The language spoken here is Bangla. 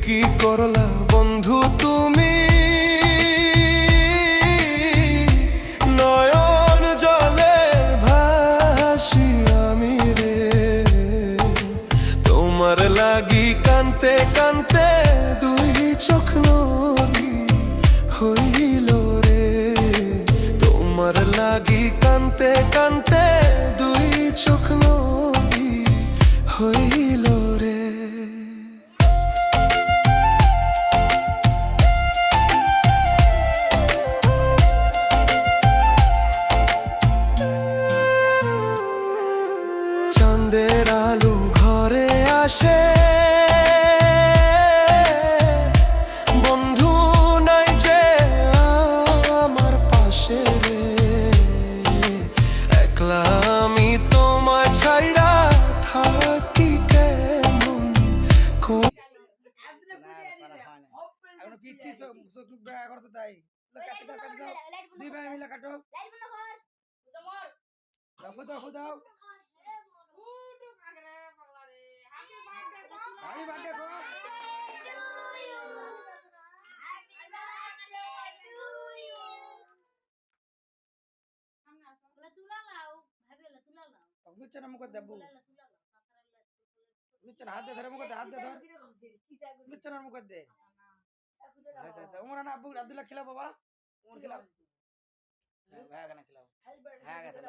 কি করলা বন্ধু তুমি, নয়ন জলে ভাসি আমি রে, তোমার লাগি কানতে কানতে দুই চোখ নদী হইল রে, তোমার লাগি কানতে কানতে দুই চোখ নদী হইল রে। চাঁদের আলো ঘরে আসে, বন্ধু নাই যে আমার পাশে রে, একলা আমি তোমায় ছাইড়া থাকি কেমন করে। এখন পিচ্ছি চোখ দেখা করছে তাই কাটি দাও কাটি দাও, দুই ভাই মিলে কাটো, দাও দাও দাও আমি বাদ দেখো লুচ্চান মুখ দেবো, লুচ্চান হাত দে ধরে মুখ দে, হাত দে ধর লুচ্চানের মুখ দে। আচ্ছা আচ্ছা উমর না আব্দুল্লাহ খিলাও বাবা, উমর খিলাও, হ্যাঁ খেলাও, হ্যাঁ গেছে